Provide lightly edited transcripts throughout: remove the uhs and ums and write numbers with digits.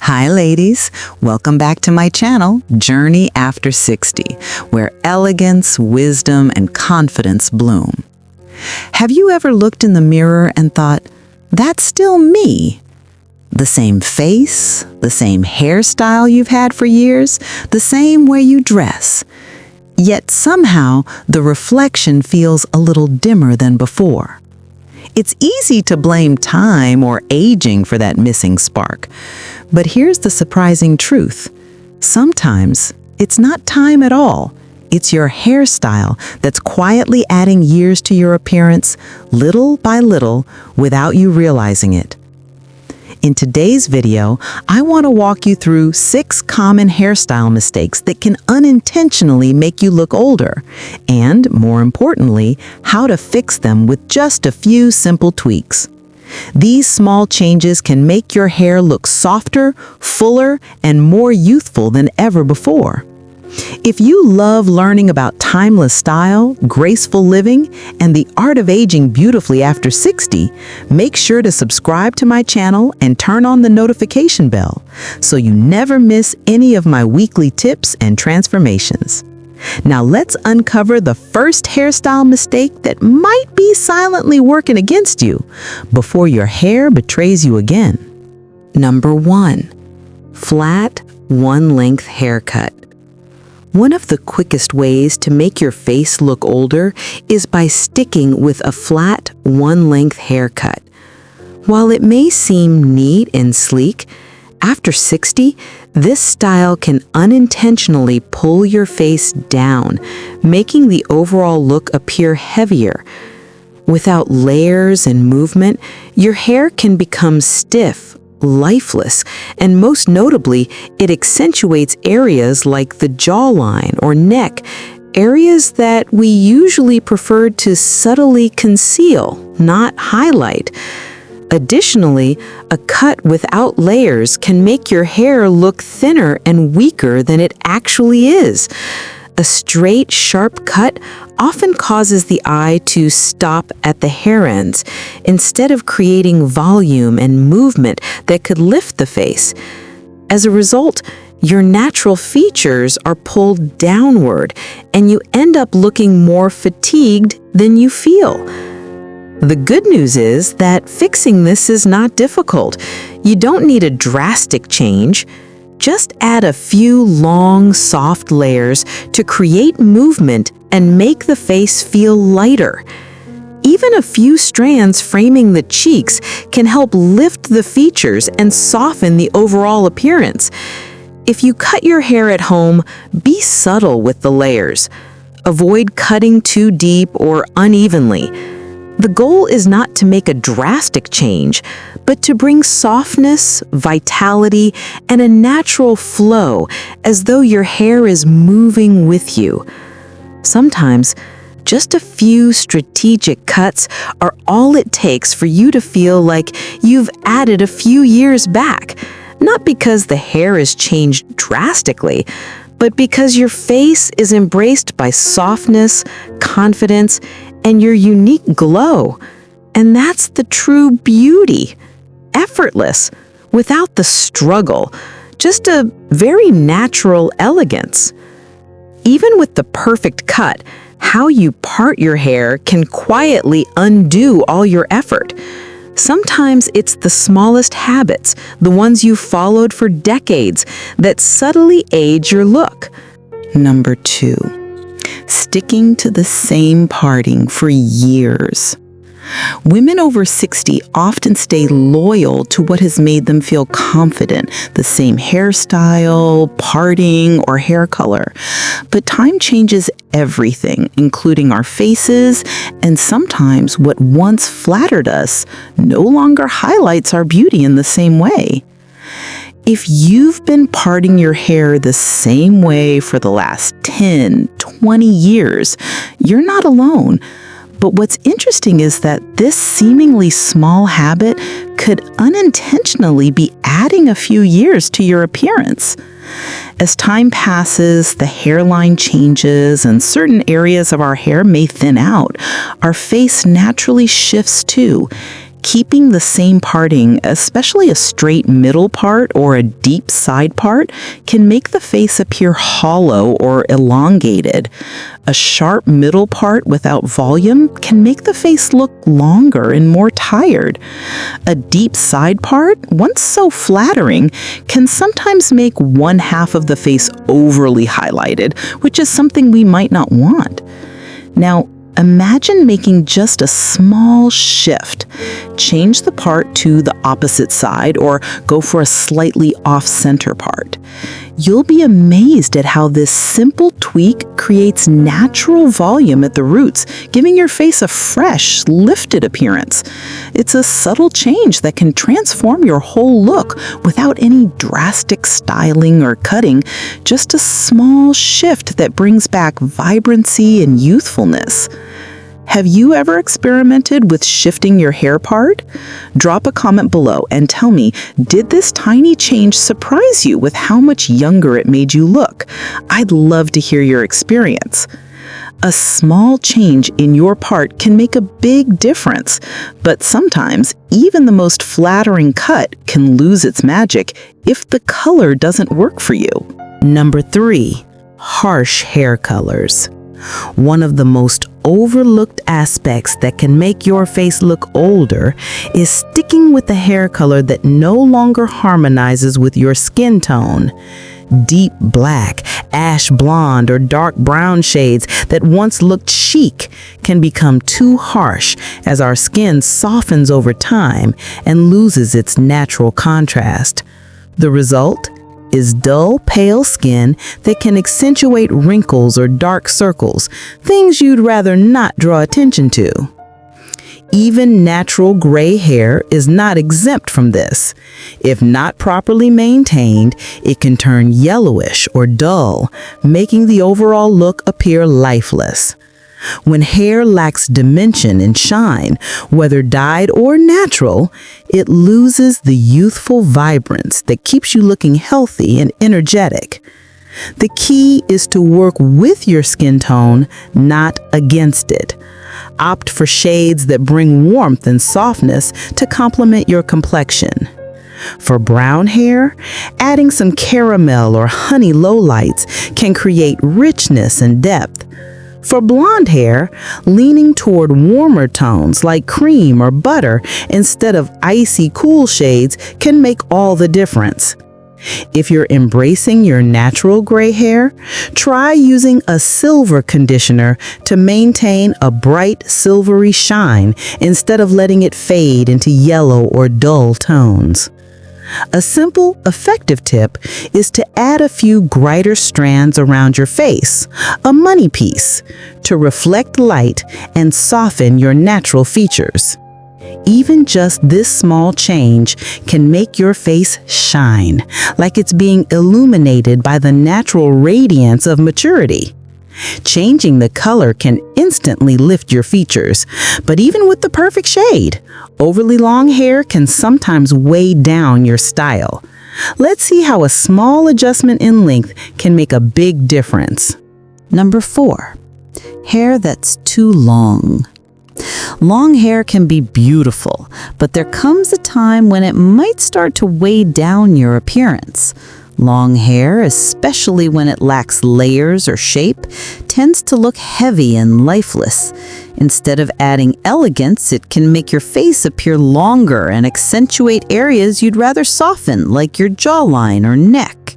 Hi ladies, welcome back to my channel, Journey After 60, where elegance, wisdom, and confidence bloom. Have you ever looked in the mirror and thought, that's still me? The same face, the same hairstyle you've had for years, the same way you dress. Yet somehow the reflection feels a little dimmer than before. It's easy to blame time or aging for that missing spark. But here's the surprising truth. Sometimes it's not time at all. It's your hairstyle that's quietly adding years to your appearance, little by little, without you realizing it. In today's video, I want to walk you through 6 common hairstyle mistakes that can unintentionally make you look older, and, more importantly, how to fix them with just a few simple tweaks. These small changes can make your hair look softer, fuller, and more youthful than ever before. If you love learning about timeless style, graceful living, and the art of aging beautifully after 60, make sure to subscribe to my channel and turn on the notification bell so you never miss any of my weekly tips and transformations. Now let's uncover the first hairstyle mistake that might be silently working against you before your hair betrays you again. Number 1. Flat, one-length haircut. One of the quickest ways to make your face look older is by sticking with a flat, one-length haircut. While it may seem neat and sleek, after 60, this style can unintentionally pull your face down, making the overall look appear heavier. Without layers and movement, your hair can become stiff, lifeless, and most notably, it accentuates areas like the jawline or neck, areas that we usually prefer to subtly conceal, not highlight. Additionally, a cut without layers can make your hair look thinner and weaker than it actually is. A straight, sharp cut often causes the eye to stop at the hair ends, instead of creating volume and movement that could lift the face. As a result, your natural features are pulled downward, and you end up looking more fatigued than you feel. The good news is that fixing this is not difficult. You don't need a drastic change. Just add a few long, soft layers to create movement and make the face feel lighter. Even a few strands framing the cheeks can help lift the features and soften the overall appearance. If you cut your hair at home, be subtle with the layers. Avoid cutting too deep or unevenly. The goal is not to make a drastic change, but to bring softness, vitality, and a natural flow as though your hair is moving with you. Sometimes, just a few strategic cuts are all it takes for you to feel like you've added a few years back, not because the hair has changed drastically, but because your face is embraced by softness, confidence, and your unique glow. And that's the true beauty. Effortless, without the struggle, just a very natural elegance. Even with the perfect cut, how you part your hair can quietly undo all your effort. Sometimes it's the smallest habits, the ones you followed for decades, that subtly age your look. Number 2. Sticking to the same parting for years. Women over 60 often stay loyal to what has made them feel confident, the same hairstyle, parting, or hair color. But time changes everything, including our faces, and sometimes what once flattered us no longer highlights our beauty in the same way. If you've been parting your hair the same way for the last 10, 20 years, you're not alone. But what's interesting is that this seemingly small habit could unintentionally be adding a few years to your appearance. As time passes, the hairline changes and certain areas of our hair may thin out. Our face naturally shifts too. Keeping the same parting, especially a straight middle part or a deep side part, can make the face appear hollow or elongated. A sharp middle part without volume can make the face look longer and more tired. A deep side part, once so flattering, can sometimes make one half of the face overly highlighted, which is something we might not want. Now, imagine making just a small shift. Change the part to the opposite side or go for a slightly off-center part. You'll be amazed at how this simple tweak creates natural volume at the roots, giving your face a fresh, lifted appearance. It's a subtle change that can transform your whole look without any drastic styling or cutting, just a small shift that brings back vibrancy and youthfulness. Have you ever experimented with shifting your hair part? Drop a comment below and tell me, did this tiny change surprise you with how much younger it made you look? I'd love to hear your experience. A small change in your part can make a big difference, but sometimes even the most flattering cut can lose its magic if the color doesn't work for you. Number 3, harsh hair colors. One of the most overlooked aspects that can make your face look older is sticking with a hair color that no longer harmonizes with your skin tone. Deep black, ash blonde, or dark brown shades that once looked chic can become too harsh as our skin softens over time and loses its natural contrast. The result is dull, pale skin that can accentuate wrinkles or dark circles, things you'd rather not draw attention to. Even natural gray hair is not exempt from this. If not properly maintained, it can turn yellowish or dull, making the overall look appear lifeless. When hair lacks dimension and shine, whether dyed or natural, it loses the youthful vibrance that keeps you looking healthy and energetic. The key is to work with your skin tone, not against it. Opt for shades that bring warmth and softness to complement your complexion. For brown hair, adding some caramel or honey lowlights can create richness and depth. For blonde hair, leaning toward warmer tones like cream or butter instead of icy cool shades can make all the difference. If you're embracing your natural gray hair, try using a silver conditioner to maintain a bright silvery shine instead of letting it fade into yellow or dull tones. A simple, effective tip is to add a few brighter strands around your face, a money piece, to reflect light and soften your natural features. Even just this small change can make your face shine, like it's being illuminated by the natural radiance of maturity. Changing the color can instantly lift your features, but even with the perfect shade, overly long hair can sometimes weigh down your style. Let's see how a small adjustment in length can make a big difference. Number 4, hair that's too long. Long hair can be beautiful, but there comes a time when it might start to weigh down your appearance. Long hair, especially when it lacks layers or shape, tends to look heavy and lifeless. Instead of adding elegance, it can make your face appear longer and accentuate areas you'd rather soften, like your jawline or neck.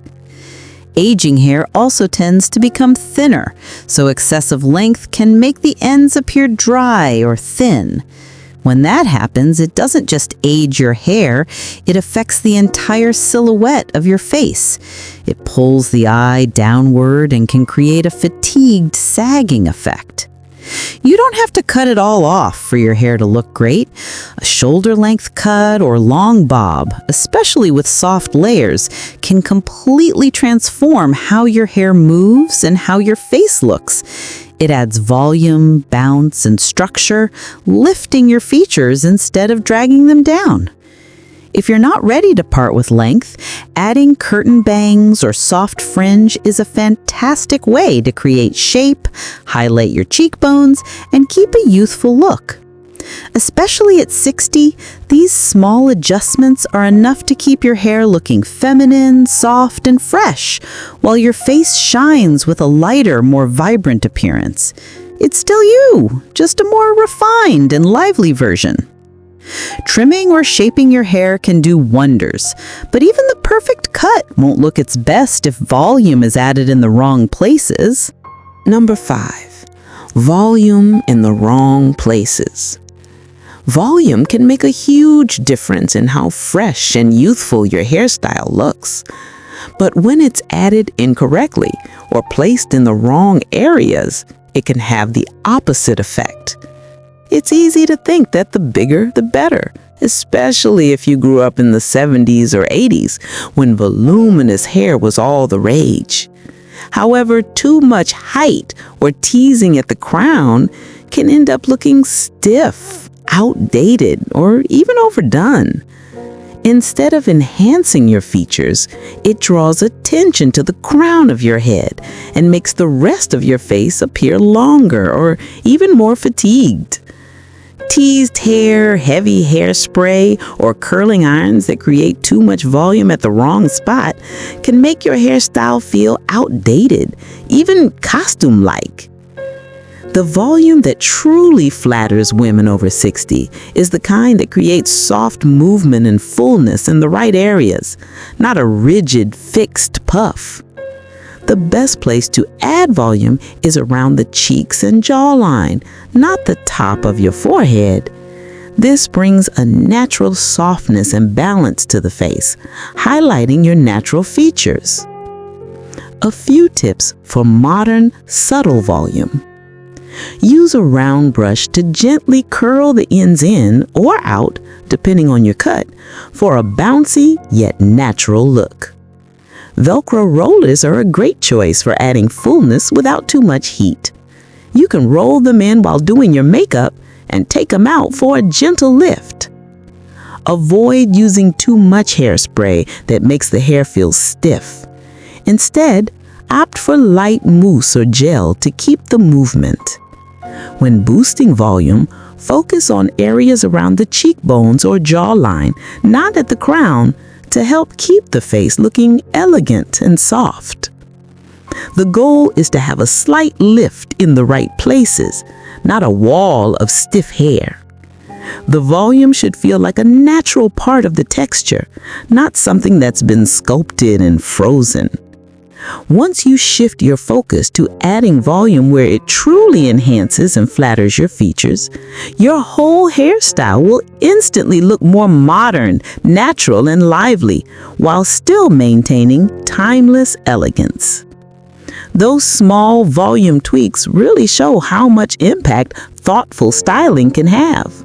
Aging hair also tends to become thinner, so excessive length can make the ends appear dry or thin. When that happens, it doesn't just age your hair, it affects the entire silhouette of your face. It pulls the eye downward and can create a fatigued, sagging effect. You don't have to cut it all off for your hair to look great. A shoulder-length cut or long bob, especially with soft layers, can completely transform how your hair moves and how your face looks. It adds volume, bounce, and structure, lifting your features instead of dragging them down. If you're not ready to part with length, adding curtain bangs or soft fringe is a fantastic way to create shape, highlight your cheekbones, and keep a youthful look. Especially at 60, these small adjustments are enough to keep your hair looking feminine, soft, and fresh, while your face shines with a lighter, more vibrant appearance. It's still you, just a more refined and lively version. Trimming or shaping your hair can do wonders, but even the perfect cut won't look its best if volume is added in the wrong places. Number 5, volume in the wrong places. Volume can make a huge difference in how fresh and youthful your hairstyle looks. But when it's added incorrectly or placed in the wrong areas, it can have the opposite effect. It's easy to think that the bigger, the better, especially if you grew up in the 70s or 80s when voluminous hair was all the rage. However, too much height or teasing at the crown can end up looking stiff, outdated, or even overdone. Instead of enhancing your features, it draws attention to the crown of your head and makes the rest of your face appear longer or even more fatigued. Teased hair, heavy hairspray, or curling irons that create too much volume at the wrong spot can make your hairstyle feel outdated, even costume-like. The volume that truly flatters women over 60 is the kind that creates soft movement and fullness in the right areas, not a rigid, fixed puff. The best place to add volume is around the cheeks and jawline, not the top of your forehead. This brings a natural softness and balance to the face, highlighting your natural features. A few tips for modern, subtle volume. Use a round brush to gently curl the ends in or out, depending on your cut, for a bouncy yet natural look. Velcro rollers are a great choice for adding fullness without too much heat. You can roll them in while doing your makeup and take them out for a gentle lift. Avoid using too much hairspray that makes the hair feel stiff. Instead, opt for light mousse or gel to keep the movement. When boosting volume, focus on areas around the cheekbones or jawline, not at the crown, to help keep the face looking elegant and soft. The goal is to have a slight lift in the right places, not a wall of stiff hair. The volume should feel like a natural part of the texture, not something that's been sculpted and frozen. Once you shift your focus to adding volume where it truly enhances and flatters your features, your whole hairstyle will instantly look more modern, natural, and lively, while still maintaining timeless elegance. Those small volume tweaks really show how much impact thoughtful styling can have.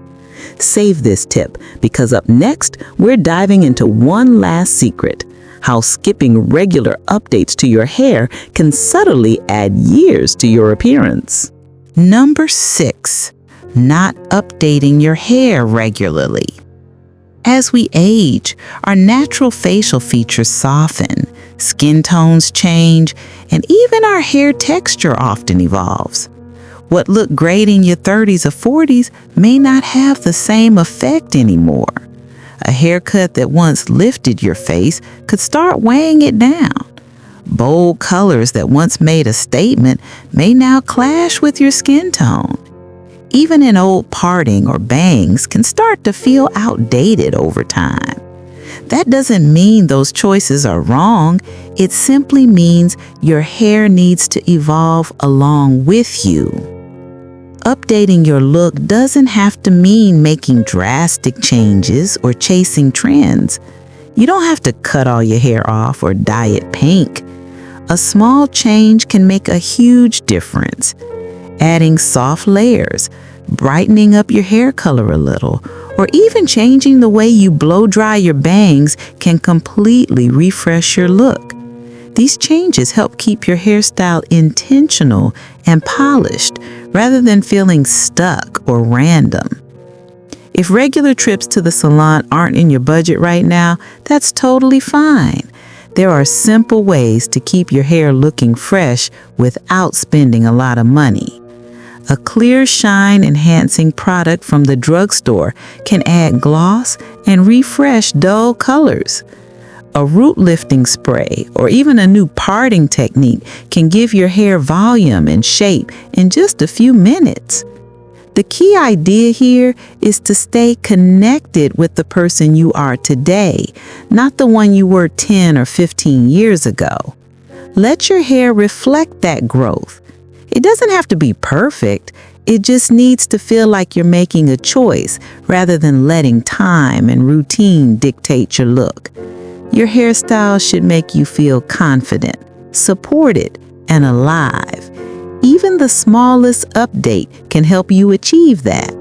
Save this tip, because up next, we're diving into one last secret: how skipping regular updates to your hair can subtly add years to your appearance. Number 6, not updating your hair regularly. As we age, our natural facial features soften, skin tones change, and even our hair texture often evolves. What looked great in your 30s or 40s may not have the same effect anymore. A haircut that once lifted your face could start weighing it down. Bold colors that once made a statement may now clash with your skin tone. Even an old parting or bangs can start to feel outdated over time. That doesn't mean those choices are wrong. It simply means your hair needs to evolve along with you. Updating your look doesn't have to mean making drastic changes or chasing trends. You don't have to cut all your hair off or dye it pink. A small change can make a huge difference. Adding soft layers, brightening up your hair color a little, or even changing the way you blow dry your bangs can completely refresh your look. These changes help keep your hairstyle intentional and polished rather than feeling stuck or random. If regular trips to the salon aren't in your budget right now, that's totally fine. There are simple ways to keep your hair looking fresh without spending a lot of money. A clear shine enhancing product from the drugstore can add gloss and refresh dull colors. A root lifting spray or even a new parting technique can give your hair volume and shape in just a few minutes. The key idea here is to stay connected with the person you are today, not the one you were 10 or 15 years ago. Let your hair reflect that growth. It doesn't have to be perfect. It just needs to feel like you're making a choice rather than letting time and routine dictate your look. Your hairstyle should make you feel confident, supported, and alive. Even the smallest update can help you achieve that.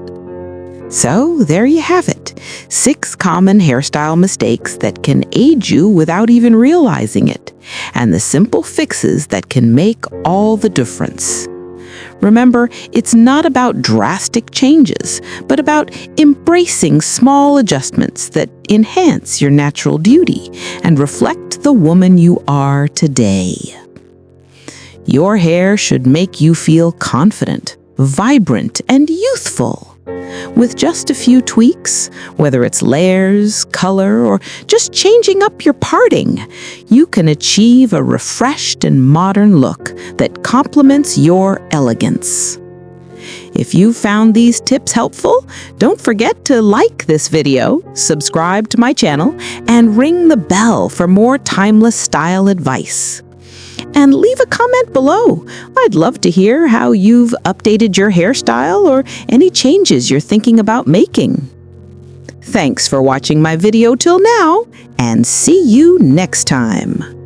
So there you have it, 6 common hairstyle mistakes that can aid you without even realizing it, and the simple fixes that can make all the difference. Remember, it's not about drastic changes, but about embracing small adjustments that enhance your natural beauty and reflect the woman you are today. Your hair should make you feel confident, vibrant, and youthful. With just a few tweaks, whether it's layers, color, or just changing up your parting, you can achieve a refreshed and modern look that complements your elegance. If you found these tips helpful, don't forget to like this video, subscribe to my channel, and ring the bell for more timeless style advice. And leave a comment below. I'd love to hear how you've updated your hairstyle or any changes you're thinking about making. Thanks for watching my video till now, and see you next time.